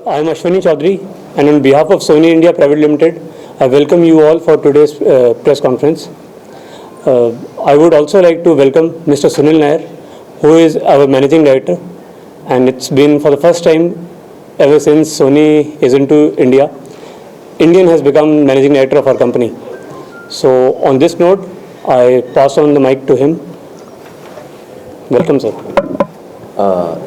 I am Ashwani Chaudhary, and on behalf of Sony India Private Limited, I welcome you all for today's press conference. I would also like to welcome Mr. Sunil Nair, who is our managing director, and it's been for the first time ever since Sony is into India. Indian has become managing director of our company. So on this note, I pass on the mic to him. Welcome, sir.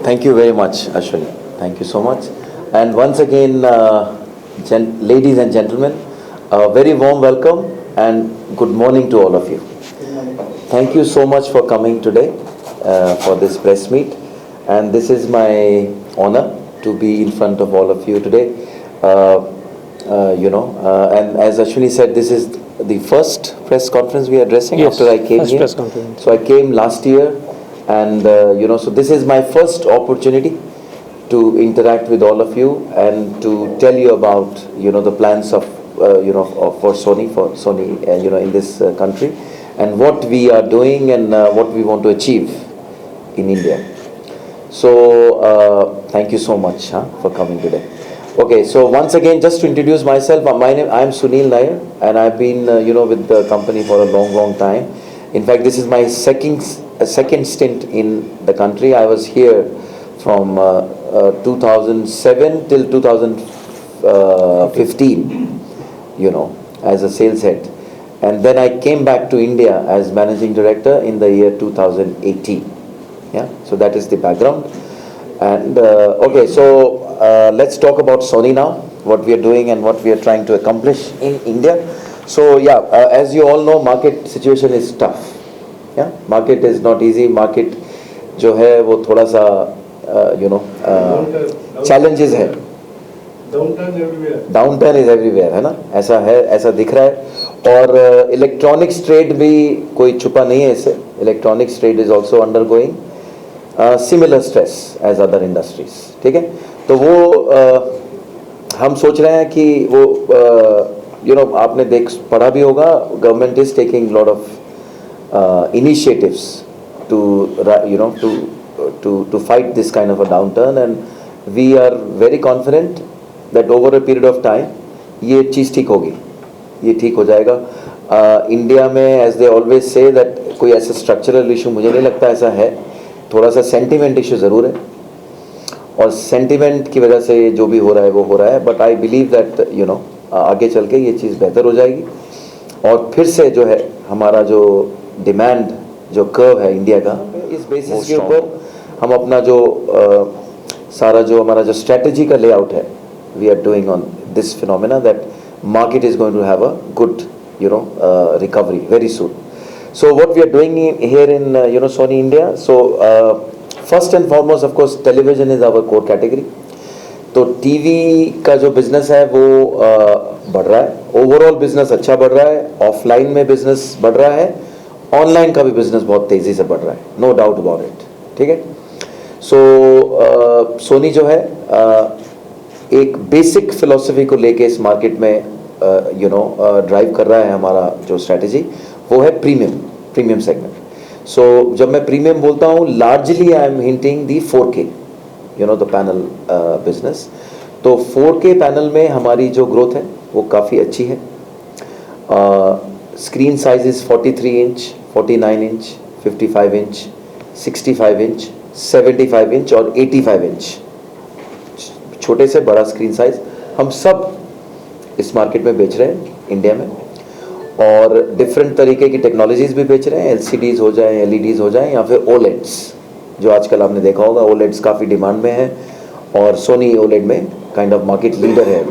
Thank you very much, Ashwani. Thank you so much. And once again, ladies and gentlemen, a very warm welcome and good morning to all of you. Thank you so much for coming today for this press meet. And this is my honor to be in front of all of you today. And as Ashwani said, this is the first press conference we are addressing after I came here. So I came last year, and so this is my first opportunity to interact with all of you and to tell you about the plans of for Sony in this country, and what we are doing and what we want to achieve in India. So thank you so much for coming today. Okay, so once again, just to introduce myself, I am Sunil Nair, and I've been with the company for a long time. In fact, this is my second stint in the country. I was here from 2007 till 2015, as a sales head, and then I came back to India as managing director in the year 2018. Yeah, so that is the background. And okay, so let's talk about Sony now, what we are doing and what we are trying to accomplish in India. So yeah, as you all know, market situation is tough. Yeah, market is not easy. Market जो है वो थोड़ा सा challenges है. Downturn is everywhere, है ना? ऐसा है, ऐसा दिख रहा है. और इलेक्ट्रॉनिक्स ट्रेड भी कोई छुपा नहीं है इससे. Electronics trade is also undergoing similar stress as other industries. ठीक है, तो वो हम सोच रहे हैं कि वो आपने पढ़ा भी होगा, government is taking lot of initiatives to fight this kind of a downturn, and we are very confident that over a period of time ये चीज़ ठीक होगी, ये ठीक हो जाएगा. इंडिया में as they always say that कोई ऐसा स्ट्रक्चरल इशू मुझे नहीं लगता ऐसा है. थोड़ा सा सेंटिमेंट इशू ज़रूर है, और सेंटिमेंट की वजह से जो भी हो रहा है वो हो रहा है. बट आई बिलीव दैट आगे चल के ये चीज़ बेहतर हो जाएगी, और फिर से जो है हमारा जो डिमांड जो कर्व है इंडिया का, इस बेसिस के ऊपर हम अपना जो सारा जो हमारा जो स्ट्रेटजी का लेआउट है, we are doing on this phenomena that market is going to have a good recovery very soon. So what we are doing here in Sony India, so first and foremost of course television is our core category. तो TV का जो business है वो बढ़ रहा है, overall business अच्छा बढ़ रहा है, ऑफलाइन में बिजनेस बढ़ रहा है, ऑनलाइन का भी बिजनेस बहुत तेजी से बढ़ रहा है, नो डाउट अबाउट इट. ठीक है, सो सोनी जो है एक बेसिक फिलॉसफी को लेके इस मार्केट में ड्राइव कर रहा है. हमारा जो स्ट्रेटजी वो है प्रीमियम सेगमेंट. सो जब मैं प्रीमियम बोलता हूँ, largely I am hinting the 4K the panel business. तो 4K पैनल में हमारी जो ग्रोथ है वो काफ़ी अच्छी है. Screen size is 43 inch, 49 inch, 55 inch, 65 inch, 75 inch और 85 इंच. छोटे से बड़ा स्क्रीन साइज हम सब इस मार्केट में बेच रहे हैं इंडिया में, और डिफरेंट तरीके की टेक्नोलॉजीज भी बेच रहे हैं. LCDs हो जाए, LEDs हो जाए, या फिर OLEDs, जो आजकल आपने देखा होगा OLEDs काफ़ी डिमांड में है, और सोनी OLED में काइंड ऑफ मार्केट लीडर है.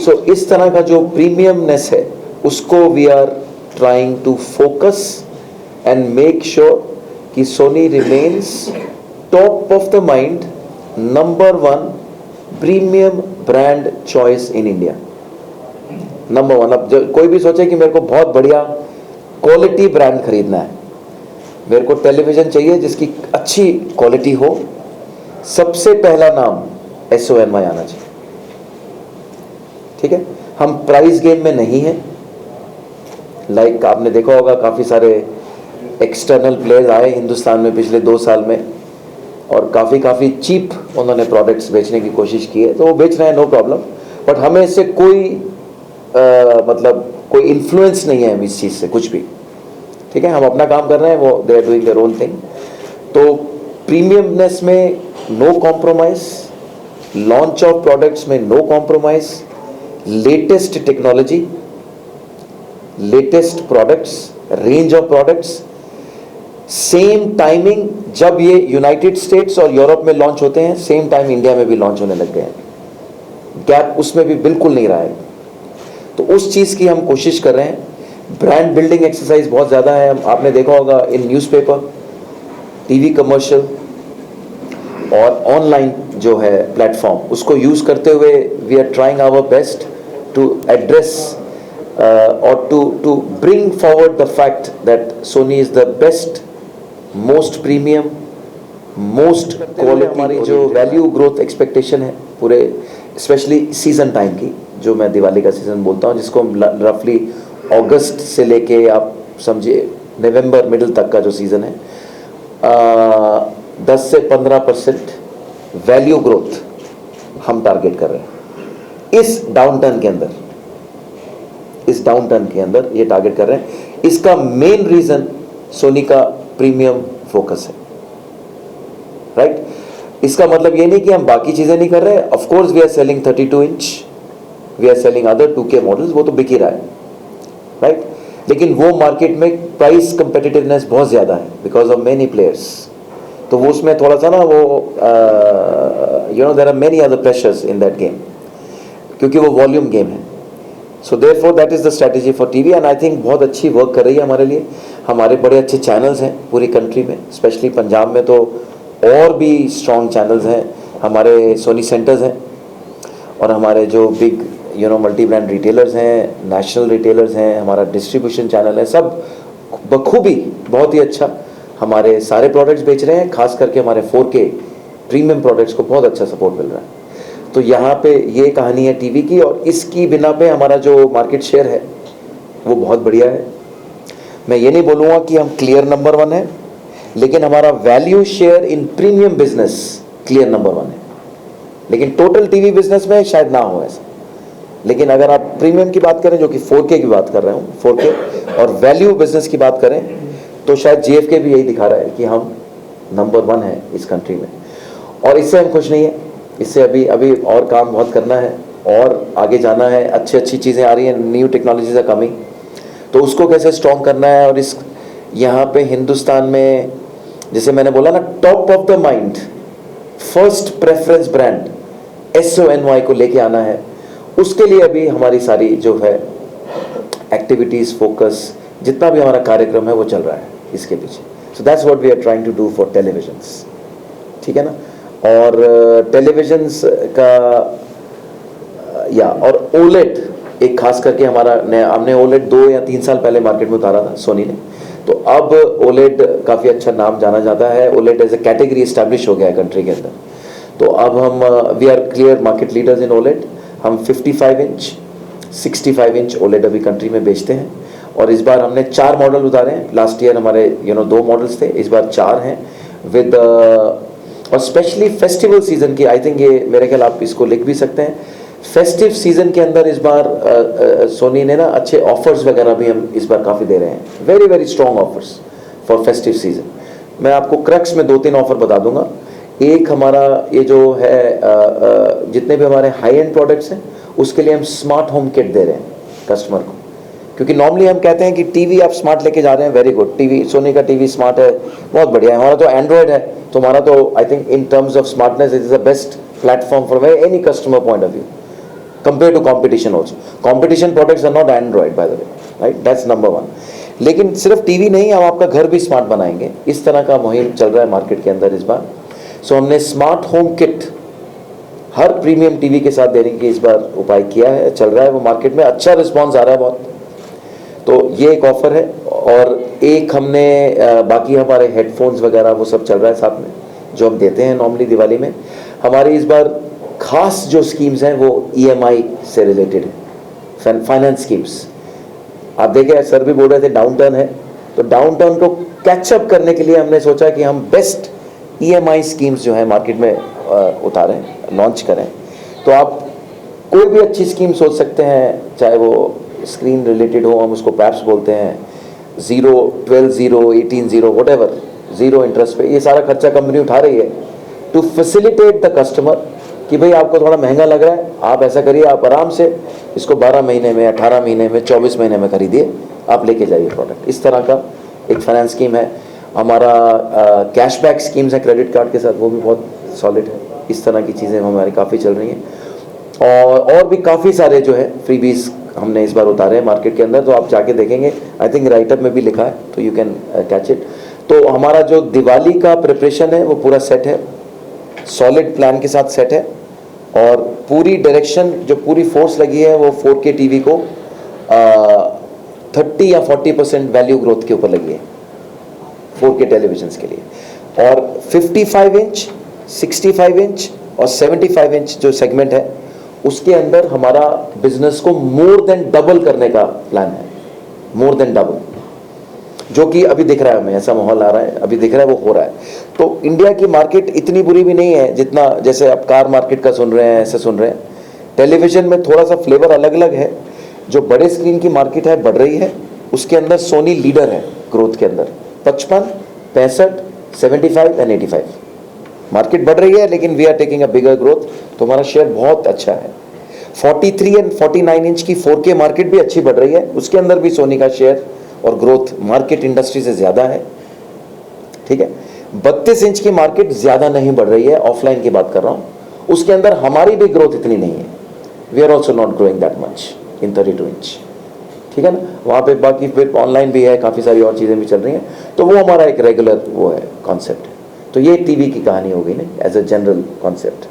सो इस तरह का जो प्रीमियमनेस है उसको we are trying to focus and make sure कि Sony remains top of the mind, number 1 premium brand choice in India, number 1. अब कोई भी सोचे कि मेरे को बहुत बढ़िया क्वालिटी ब्रांड खरीदना है, मेरे को टेलीविजन चाहिए जिसकी अच्छी क्वालिटी हो, सबसे पहला नाम SONY आना चाहिए. ठीक है, हम प्राइस गेम में नहीं है. लाइक आपने देखा होगा काफ़ी सारे एक्सटर्नल प्लेयर्स आए हिंदुस्तान में पिछले 2 साल में, और काफ़ी चीप उन्होंने प्रोडक्ट्स बेचने की कोशिश की है, तो वो बेच रहे हैं, नो प्रॉब्लम। बट हमें इससे कोई मतलब कोई इन्फ्लुएंस नहीं है इस चीज़ से कुछ भी, ठीक है। हम अपना काम कर रहे हैं, वो they are doing their own thing. तो प्रीमियमनेस में no compromise, launch of products में no compromise, latest technology, latest products, range of products, same timing. जब ये यूनाइटेड स्टेट्स और यूरोप में लॉन्च होते हैं, सेम टाइम इंडिया में भी लॉन्च होने लग गए हैं, गैप उसमें भी बिल्कुल नहीं रहा है। तो उस चीज़ की हम कोशिश कर रहे हैं। ब्रांड बिल्डिंग एक्सरसाइज बहुत ज़्यादा है, आपने देखा होगा इन न्यूज़पेपर, टीवी कमर्शियल और ऑनलाइन जो है प्लेटफॉर्म, उसको यूज़ करते हुए we are trying our best to address और to bring forward the fact that Sony is the best, most premium, most quality. हमारी जो वैल्यू ग्रोथ एक्सपेक्टेशन है पूरे स्पेशली सीजन टाइम की, जो मैं दिवाली का सीज़न बोलता हूँ, जिसको हम रफली अगस्त से लेके आप समझिए नवंबर मिडिल तक का जो सीज़न है, 10 से 15% वैल्यू ग्रोथ हम टारगेट कर रहे हैं इस डाउनटर्न के अंदर, इस डाउनटर्न के अंदर ये टारगेट कर रहे हैं। इसका मेन रीज़न सोनी का प्रीमियम फोकस है, राइट। इसका मतलब ये नहीं कि हम बाकी चीज़ें नहीं कर रहे। Of course we are selling 32 inch, we are selling other 2K models, वो तो बिक ही रहा है, राइट। लेकिन वो मार्केट में प्राइस कंपेटिटिवनेस बहुत ज़्यादा है बिकॉज ऑफ मेनी प्लेयर्स। तो वो उसमें थोड़ा सा ना वो you know there are many other pressures in that game, क्योंकि वो वॉल्यूम गेम है। So therefore that is the strategy for TV and I think बहुत अच्छी वर्क कर रही है हमारे लिए। हमारे बड़े अच्छे चैनल्स हैं पूरी कंट्री में, स्पेशली पंजाब में तो और भी स्ट्रॉन्ग चैनल्स हैं। हमारे सोनी सेंटर्स हैं और हमारे जो big you know multi brand retailers हैं, नेशनल रिटेलर्स हैं, हमारा डिस्ट्रीब्यूशन चैनल है, सब बखूबी बहुत ही अच्छा हमारे सारे प्रोडक्ट्स बेच रहे हैं। खास करके हमारे 4K प्रीमियम प्रोडक्ट्स को बहुत अच्छा सपोर्ट मिल रहा है। तो यहाँ पे ये कहानी है टीवी की, और इसकी बिना पे हमारा जो मार्केट शेयर है वो बहुत बढ़िया है। मैं ये नहीं बोलूँगा कि हम क्लियर नंबर 1 है, लेकिन हमारा value share in premium business clear number 1 है। लेकिन टोटल टीवी बिजनेस में शायद ना हो ऐसा, लेकिन अगर आप प्रीमियम की बात करें, जो कि 4K की बात कर रहे हूँ, 4K और वैल्यू बिजनेस की बात करें, तो शायद GfK भी यही दिखा रहा है कि हम नंबर 1 है इस कंट्री में। और इससे हम खुश नहीं है, इससे अभी और काम बहुत करना है और आगे जाना है। अच्छी चीज़ें आ रही हैं, न्यू टेक्नोलॉजीज आर कमिंग, तो उसको कैसे स्ट्रॉन्ग करना है। और इस यहाँ पे हिंदुस्तान में जैसे मैंने बोला ना, top of the mind first preference brand SONY को लेके आना है। उसके लिए अभी हमारी सारी जो है एक्टिविटीज़, फोकस, जितना भी हमारा कार्यक्रम है वो चल रहा है इसके पीछे। So that's what we are trying to do for televisions, ठीक है ना। और टेलीविजन्स का या और OLED एक खास करके हमने OLED 2 या 3 साल पहले मार्केट में उतारा था सोनी ने। तो अब OLED काफ़ी अच्छा नाम जाना जाता है। OLED as a category establish हो गया है कंट्री के अंदर। तो अब हम we are clear market leaders in OLED। हम 55 इंच 65 इंच OLED अभी कंट्री में बेचते हैं। और इस बार हमने 4 मॉडल उतारे हैं। लास्ट ईयर हमारे 2 मॉडल्स थे, इस बार 4 हैं विद और स्पेशली फेस्टिवल सीजन की। आई थिंक ये मेरे ख्याल आप इसको लिख भी सकते हैं। फेस्टिव सीजन के अंदर इस बार सोनी ने ना अच्छे ऑफर्स वगैरह भी हम इस बार काफ़ी दे रहे हैं, very strong offers for festive season. मैं आपको क्रक्स में 2-3 ऑफर बता दूंगा। एक हमारा ये जो है जितने भी हमारे हाई एंड प्रोडक्ट्स हैं उसके लिए हम स्मार्ट होम किट दे रहे हैं कस्टमर को, क्योंकि नॉर्मली हम कहते हैं कि टीवी आप स्मार्ट लेके जा रहे हैं, वेरी गुड, टीवी सोनी का टीवी स्मार्ट है, बहुत बढ़िया है। हमारा तो एंड्रॉयड है, तो हमारा तो I think in terms of smartness it is the best platform for any customer point of view compare to competition also. Competition products are not Android by the way, right, that's number 1। लेकिन सिर्फ TV नहीं, हम आपका घर भी smart बनाएंगे, इस तरह का मुहिम चल रहा है मार्केट के अंदर इस बार। सो हमने स्मार्ट होम किट हर प्रीमियम टीवी के साथ देने की इस बार उपाय किया है, चल रहा है वो मार्केट में, अच्छा रिस्पॉन्स आ रहा है बहुत। तो ये एक ऑफर है। और एक हमने बाकी हमारे हेडफोन्स वगैरह वो सब चल रहा है साथ में, जो हम देते हैं नॉर्मली दिवाली में। हमारी इस बार खास जो स्कीम्स हैं वो EMI से रिलेटेड है, फाइनेंस स्कीम्स। आप देखें सर भी बोल रहे थे डाउन टर्न है, तो डाउन टर्न को कैचअप करने के लिए हमने सोचा कि हम बेस्ट EMI स्कीम्स जो है मार्केट में उतारें, लॉन्च करें, तो आप कोई भी अच्छी स्कीम सोच सकते हैं, चाहे वो स्क्रीन रिलेटेड हो, हम उसको पैप्स बोलते हैं, 0, 12, 0, 18, 0, वट 0 इंटरेस्ट पे, ये सारा खर्चा कंपनी उठा रही है टू फैसिलिटेट द कस्टमर कि भाई आपको थोड़ा महंगा लग रहा है, आप ऐसा करिए, आप आराम से इसको 12 महीने में, 18 महीने में, 24 महीने में खरीदिए, आप लेके जाइए प्रोडक्ट। इस तरह का एक फाइनेंस स्कीम है। हमारा कैशबैक स्कीम्स है क्रेडिट कार्ड के साथ, वो भी बहुत सॉलिड है। इस तरह की चीज़ें हमारी काफ़ी चल रही हैं, और भी काफ़ी सारे जो है फ्रीबीज हमने इस बार उतारे हैं मार्केट के अंदर, तो आप जाके देखेंगे, आई थिंक राइटअप में भी लिखा है, तो यू कैन कैच इट। तो हमारा जो दिवाली का प्रिपरेशन है वो पूरा सेट है, सॉलिड प्लान के साथ सेट है, और पूरी डायरेक्शन जो पूरी फोर्स लगी है वो 4K टीवी को 30 या 40% वैल्यू ग्रोथ के ऊपर लगी है 4K टेलीविजन्स के लिए। और 55 इंच, 65 इंच और 75 इंच जो सेगमेंट है उसके अंदर हमारा बिजनेस को मोर देन डबल करने का प्लान है, मोर देन डबल, जो कि अभी दिख रहा है, हमें ऐसा माहौल आ रहा है, अभी दिख रहा है, वो हो रहा है। तो इंडिया की मार्केट इतनी बुरी भी नहीं है जितना, जैसे आप कार मार्केट का सुन रहे हैं, ऐसे सुन रहे हैं। टेलीविजन में थोड़ा सा फ्लेवर अलग अलग है। जो बड़े स्क्रीन की मार्केट है बढ़ रही है, उसके अंदर सोनी लीडर है ग्रोथ के अंदर, 55, 65, 75 एंड 85। मार्केट बढ़ रही है लेकिन we are taking a bigger growth, तो हमारा शेयर बहुत अच्छा है। 43 एंड 49 इंच की 4K मार्केट भी अच्छी बढ़ रही है, उसके अंदर भी सोनी का शेयर और ग्रोथ मार्केट इंडस्ट्री से ज़्यादा है, ठीक है। 32 इंच की मार्केट ज़्यादा नहीं बढ़ रही है, ऑफलाइन की बात कर रहा हूँ, उसके अंदर हमारी भी ग्रोथ इतनी नहीं है। We are also not growing that much in 32 inch, ठीक है ना। वहाँ पे बाकी फिर ऑनलाइन भी है, काफ़ी सारी और चीज़ें भी चल रही हैं, तो वो हमारा एक रेगुलर वो है कॉन्सेप्ट है। तो ये टीवी की कहानी हो गई ना, एज ए जनरल कॉन्सेप्ट।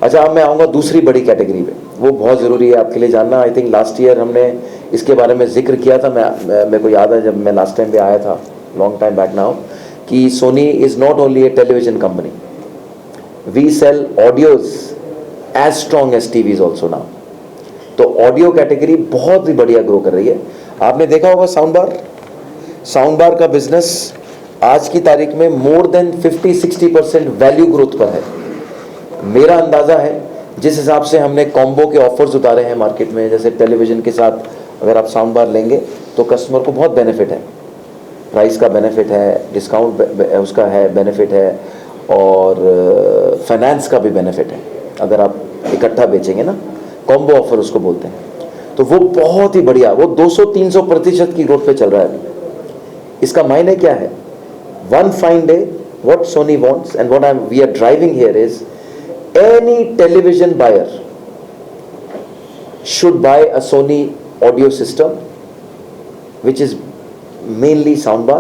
अच्छा, अब मैं आऊँगा दूसरी बड़ी कैटेगरी पे, वो बहुत ज़रूरी है आपके लिए जानना। आई थिंक लास्ट ईयर हमने इसके बारे में जिक्र किया था, मेरे को याद है जब मैं लास्ट टाइम पे आया था, लॉन्ग टाइम बैक नाउ, कि Sony is not only a television company, we sell audios as strong as TVs also now. तो ऑडियो कैटेगरी बहुत ही बढ़िया ग्रो कर रही है। आपने देखा होगा साउंड बार का बिजनेस आज की तारीख में मोर देन 50-60% वैल्यू ग्रोथ पर है। मेरा अंदाज़ा है जिस हिसाब से हमने कॉम्बो के ऑफर्स उतारे हैं मार्केट में, जैसे टेलीविजन के साथ अगर आप साउंड बार लेंगे तो कस्टमर को बहुत बेनिफिट है, प्राइस का बेनिफिट है, डिस्काउंट उसका है बेनिफिट है, और फाइनेंस का भी बेनिफिट है अगर आप इकट्ठा बेचेंगे ना, कॉम्बो ऑफर उसको बोलते हैं। तो वो बहुत ही बढ़िया, वो 200-300% की ग्रोथ पे चल रहा है अभी। इसका मायने क्या है? One fine day what Sony wants and what we are driving here is any television buyer should buy a Sony audio system which is mainly soundbar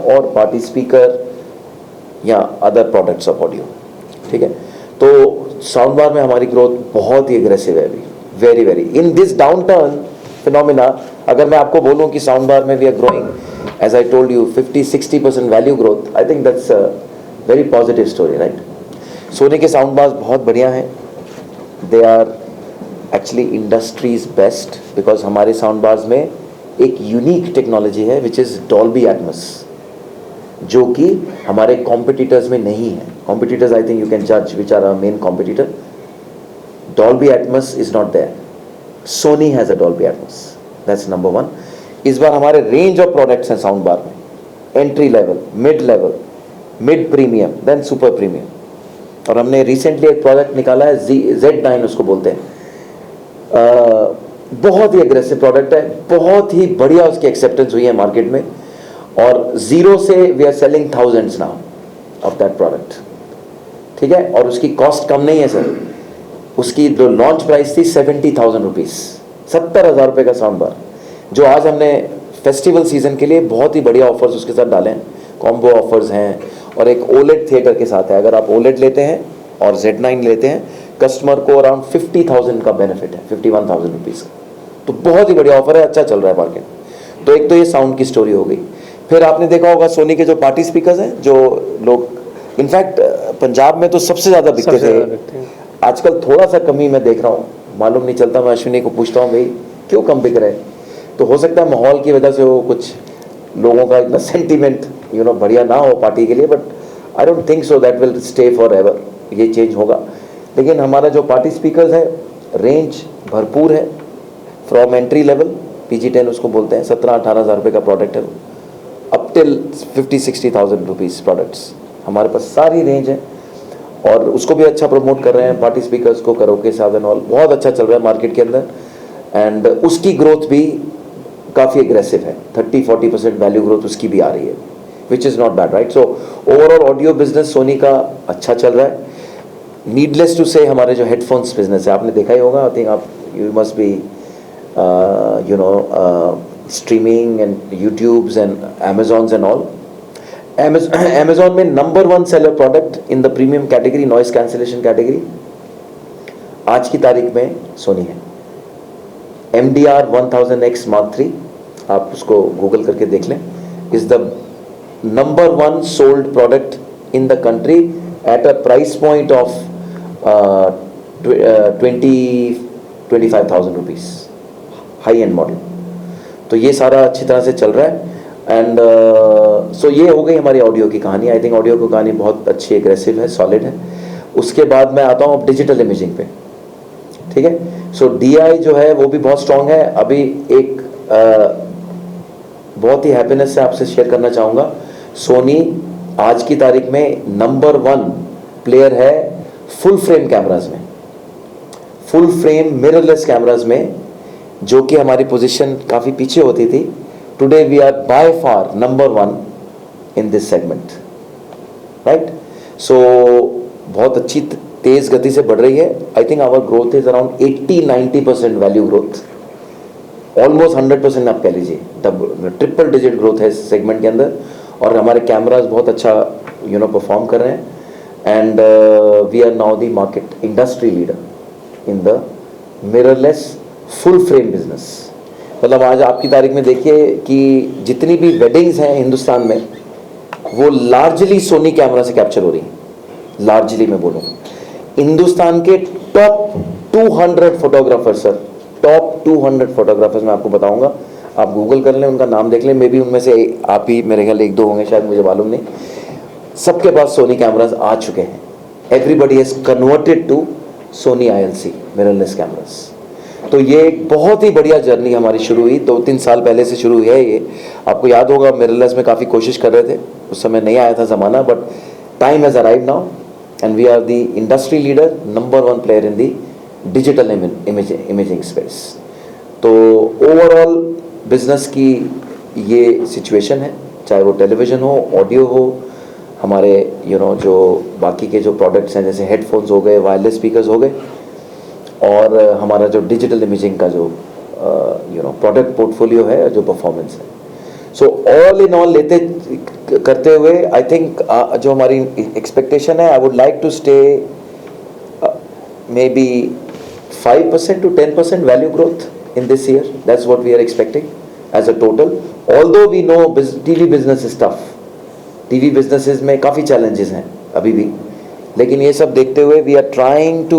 or party speaker या अदर प्रोडक्ट्स ऑफ ऑडियो, ठीक है। तो sound bar में हमारी growth बहुत ही aggressive है अभी, very very in this downturn phenomena. अगर मैं आपको बोलूं कि साउंड बार में we are growing as I told you 50-60% value growth, I think that's very positive story, right. Sony के साउंड बार्स बहुत बढ़िया हैं, they are actually industries best, because हमारे साउंड बार्स में एक यूनिक टेक्नोलॉजी है which is Dolby Atmos, जो कि हमारे कॉम्पिटिटर्स में नहीं है। Competitors I think you can जज which are our main competitor. Dolby Atmos is not there, Sony has a Dolby Atmos, that's number one. इस बार हमारे रेंज ऑफ प्रोडक्ट्स हैं साउंड बार में, entry level, mid premium, then super premium. और हमने recently एक product निकाला है Z9 उसको बोलते हैं, बहुत ही एग्रेसिव प्रोडक्ट है, बहुत ही बढ़िया उसकी एक्सेप्टेंस हुई है मार्केट में, और जीरो से we are selling thousands now of that product, ठीक है। और उसकी कॉस्ट कम नहीं है सर, उसकी जो लॉन्च प्राइस थी 70,000 रुपीज़, 70,000 रुपये का साउंड बार, जो आज हमने फेस्टिवल सीजन के लिए बहुत ही बढ़िया ऑफर्स उसके साथ डाले हैं, कॉम्बो ऑफर्स हैं, और एक ओलेड थिएटर के साथ है। अगर आप ओलेड लेते हैं और Z9 लेते हैं, कस्टमर को अराउंड 50,000 का बेनिफिट है, 51,000 रुपीज़ का। तो बहुत ही बढ़िया ऑफर है, अच्छा चल रहा है मार्केट। तो एक तो ये साउंड की स्टोरी हो गई। फिर आपने देखा होगा सोनी के जो पार्टी स्पीकर्स हैं, जो लोग इनफैक्ट पंजाब में तो सबसे ज़्यादा बिकते थे, आजकल थोड़ा सा कमी मैं देख रहा हूँ, मालूम नहीं चलता। मैं अश्विनी को पूछता हूँ भाई क्यों कम बिक रहे हैं, तो हो सकता है माहौल की वजह से हो, कुछ लोगों का इतना सेंटीमेंट बढ़िया ना हो पार्टी के लिए, but I don't think so that will stay for ever, ये चेंज होगा। लेकिन हमारा जो पार्टी स्पीकर्स है, रेंज भरपूर है, फ्रॉम एंट्री लेवल PG10 उसको बोलते हैं, 17-18 हज़ार रुपये का प्रोडक्ट है, अप टिल 50-60,000 रुपीज़ प्रोडक्ट्स हमारे पास सारी रेंज है। और उसको भी अच्छा प्रमोट कर रहे हैं, पार्टी स्पीकर्स को, करोके साधन ऑल बहुत अच्छा चल रहा है मार्केट के अंदर। एंड उसकी ग्रोथ भी काफ़ी एग्रेसिव है, 30-40% वैल्यू ग्रोथ उसकी भी आ रही है, which is not bad, right. So overall audio business Sony का अच्छा चल रहा है। नीडलेस टू से हमारे जो हेडफोन्स बिजनेस है, आपने देखा ही होगा, आई थिंक आप you must be streaming and YouTubes and Amazons and all. Amazon में number 1 seller product in the premium category, noise cancellation category, आज की तारीख में सोनी है। MDR 1000X Mark III, आप उसको गूगल करके देख लें, is the number 1 sold product in the country at a price point of 25,000 rupees, high and model. तो ये सारा अच्छी तरह से चल रहा है। एंड सो ये हो गई हमारी ऑडियो की कहानी। आई थिंक ऑडियो की कहानी बहुत अच्छी, एग्रेसिव है, सॉलिड है। उसके बाद मैं आता हूँ डिजिटल इमेजिंग पे, ठीक है। सो DI जो है वो भी बहुत स्ट्रांग है। अभी एक बहुत ही हैप्पीनेस से आपसे शेयर करना चाहूँगा, सोनी आज की तारीख में नंबर 1 प्लेयर है फुल फ्रेम कैमराज में, फुल फ्रेम मिररलेस कैमराज में, जो कि हमारी पोजीशन काफ़ी पीछे होती थी। Today we are by far number 1 in this segment, right. So बहुत अच्छी तेज़ गति से बढ़ रही है। I think our growth is around 80-90% value growth, almost 100% आप कह लीजिए, ट्रिपल डिजिट ग्रोथ है इस सेगमेंट के अंदर। और हमारे कैमराज बहुत अच्छा परफॉर्म कर रहे हैं। And we are now the market industry leader in the mirrorless full frame business. मतलब आज आपकी तारीख में देखिए कि जितनी भी वेडिंग्स हैं हिंदुस्तान में, वो लार्जली सोनी कैमरा से कैप्चर हो रही हैं। लार्जली मैं बोलूँ, हिंदुस्तान के top 200 photographers, sir top 200 photographers मैं आपको बताऊंगा, आप गूगल कर लें, उनका नाम देख लें, मे बी उनमें से आप ही मेरे ख्याल 1-2 होंगे, शायद मुझे मालूम नहीं। सबके पास सोनी कैमराज आ चुके हैं। Everybody has converted to Sony ILC mirrorless cameras. तो ये एक बहुत ही बढ़िया जर्नी हमारी शुरू हुई, 2-3 साल पहले से शुरू हुई है ये। आपको याद होगा मिररलेस में काफ़ी कोशिश कर रहे थे, उस समय नहीं आया था ज़माना, but time has arrived now and we are the industry leader, number 1 player in the digital imaging space. तो ओवरऑल बिजनेस की ये सिचुएशन है, चाहे वो टेलीविज़न हो, ऑडियो हो, हमारे जो बाकी के जो प्रोडक्ट्स हैं जैसे हेडफोन्स हो गए, वायरलेस स्पीकर्स हो गए, और हमारा जो डिजिटल इमेजिंग का जो प्रोडक्ट पोर्टफोलियो है, जो परफॉर्मेंस है। सो ऑल इन ऑल लेते करते हुए आई थिंक जो हमारी एक्सपेक्टेशन है, I would like to stay maybe 5% to 10% value growth in this year. That's what we are expecting as a total. Although we know TV business is tough. TV businesses में काफ़ी challenges हैं अभी भी, लेकिन ये सब देखते हुए we are trying to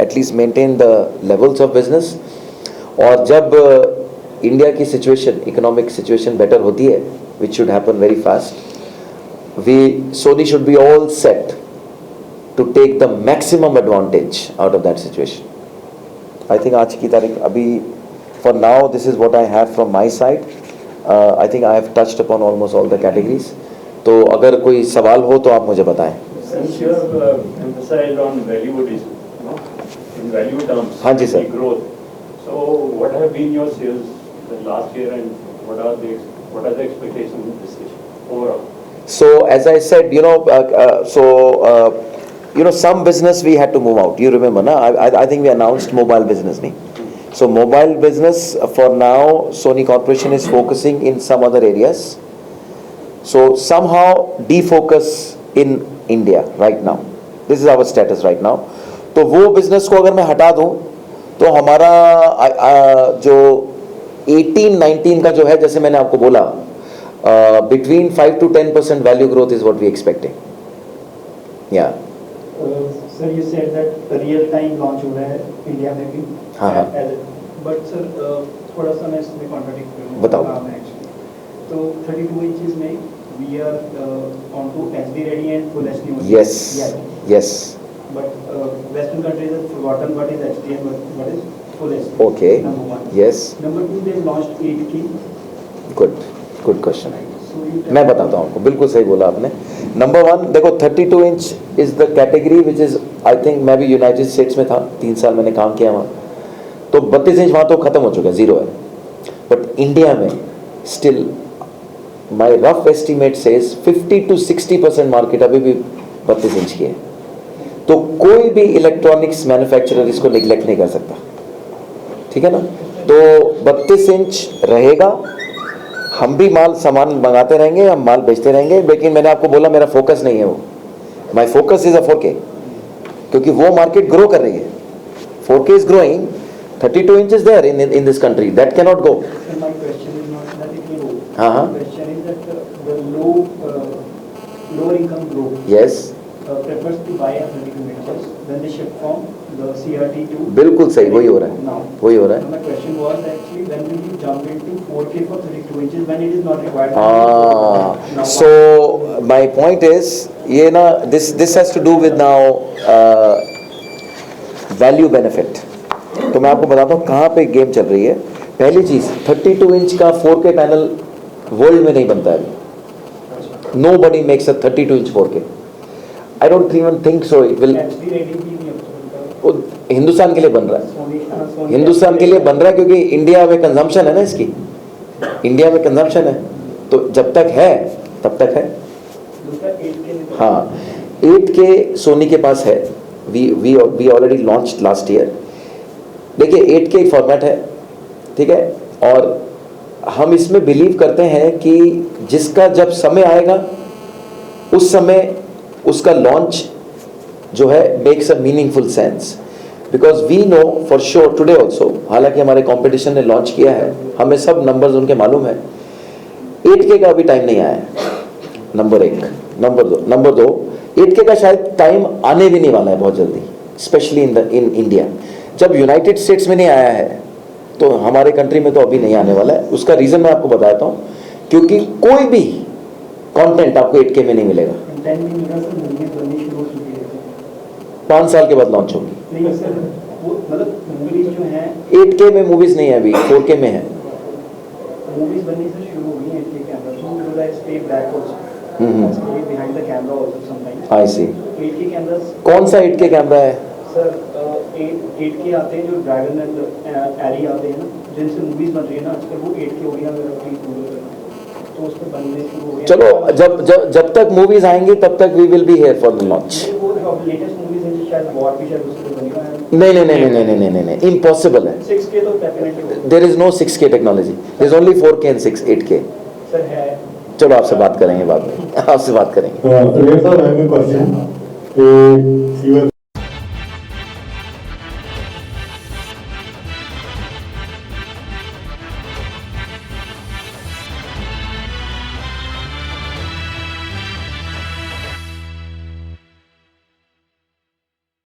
at least maintain the levels of business. और जब इंडिया की सिचुएशन, इकोनॉमिक सिचुएशन बेटर होती है, which should happen very fast, Sony should be all set to take the maximum advantage out of that situation. I think आज की तारीख अभी for now this is what I have from my side. I think I have touched upon almost all the categories. तो अगर कोई सवाल हो तो आप मुझे बताएं. Since you have emphasized on value addition, no? In value terms, हाँ जी, sir. the growth. So what have been your sales the last year and what are the expectations this year overall? So as I said, some business we had to move out. You remember, na? I think we announced mobile business, nahi? So mobile business for now, Sony Corporation is focusing in some other areas. So somehow defocus in India right now. This is our status right now. तो वो business को अगर मैं हटा दूँ, तो हमारा जो 18-19 का जो है, जैसे मैंने आपको बोला, between 5 to 10% value growth is what we expecting. Yeah. Sir, you said that real time launch हुआ है इंडिया में भी. हाँ. But sir, थोड़ा सा मैं इसमें कॉन्ट्रडिक्ट करूँगा. बताओ. तो 32 इंचेस में we are on to HD ready and full HD only. Yes, Yeah. yes. But Western countries have forgotten what is HD and what is full HD. Okay. Number one. Yes. Number two, they launched 8K. Good question है. So you मैं बताता हूँ आपको, बिल्कुल सही बोला आपने. Number one, देखो 32 inch is the category which is, I think मैं भी यूनाइटेड स्टेट्स में था, 3 साल मैंने काम किया वहाँ, तो 32 इंच वहाँ तो खत्म हो चुका है, जीरो है. बट इंडिया में still my rough estimate says 50 to 60% market अभी भी 32 इंच की है. तो कोई भी इलेक्ट्रॉनिक्स मैन्युफैक्चरर इसको निगलेक्ट नहीं कर सकता, ठीक है ना. तो 32 इंच रहेगा, हम भी माल सामान मंगाते रहेंगे, हम माल बेचते रहेंगे. लेकिन मैंने आपको बोला मेरा फोकस नहीं है वो, my focus is a 4K, क्योंकि वो मार्केट ग्रो कर रही है. 4K is growing, 32 inch is there in this country, that can not go. And my question is not that it will go. हाँ. My question is that the lower income group yes, prefers to buy a 32 inches when they shift from the CRT to. बिल्कुल सही, वही हो रहा है, Now. वही हो रहा So है. my question was actually when will you jump into 4K for 32 inches when it is not required? Now, so my point is, ये ना this has to do with now value benefit. तो मैं आपको बताता हूँ कहाँ पे गेम चल रही है. पहली चीज, 32 इंच का 4K पैनल वर्ल्ड में नहीं बनता है. Nobody makes a 32 inch 4K. I don't even think so. It will. HD ready भी नहीं है. वो हिंदुस्तान के लिए बन रहा है, Sony हिंदुस्तान के लिए बन रहा है, क्योंकि इंडिया में कंजम्पशन है ना इसकी, इंडिया में कंजम्पशन है. तो जब तक है तब तक है. दूसरा 8K में. हाँ, 8K सोनी के पास है. We already launch last year. देखिए 8K फॉर्मेट है, ठीक है, और हम इसमें बिलीव करते हैं कि जिसका जब समय आएगा उस समय उसका लॉन्च जो है makes a meaningful sense. Because we know for sure today also, हालांकि हमारे कंपटीशन ने लॉन्च किया है, हमें सब नंबर्स उनके मालूम है, 8K का अभी टाइम नहीं आया है. नंबर एक. नंबर दो 8K का शायद टाइम आने भी नहीं वाला है बहुत जल्दी, स्पेशली इन इंडिया. जब यूनाइटेड स्टेट्स में नहीं आया है तो हमारे कंट्री में तो अभी नहीं आने वाला है. उसका रीज़न मैं आपको बताता हूँ, क्योंकि कोई भी कंटेंट आपको 8K में नहीं मिलेगा. 10 मिनट से मूवी बननी शुरू हो चुकी है. 5 साल के बाद लॉन्च होगी. नहीं सर, वो मतलब मूवीज जो हैं 8K में मूवीज़ नहीं है अभी, 4K में है. मूवीज बननी से शुरू हो गई हैं 8K camera. So do that stay back also. Stay behind the camera also sometimes. I see. 8K cameras. कौन सा 8K कैमरा है? सर 8K आते हैं जो ड्रैगन एंड एरी आते हैं ना, जिनसे मूवीज बन रही है ना आजकल, वो 8K हो गया मेरा प्लीज बोलो. तो उस पर बनने शुरू हो गया. चलो, जब तक मूवीज आएंगी तब तक we will be here for the launch. वो लेटेस्ट मूवीज हैं जो शायद वॉर भी शायद उससे बनी है. नहीं, इम्पॉसिबल है. 6K तो definitely. There is no 6K technology, there is only 4K and 8K. Sir है. चलो आपसे बात करेंगे बाद में, आपसे बात करेंगे. Sir, I have a question.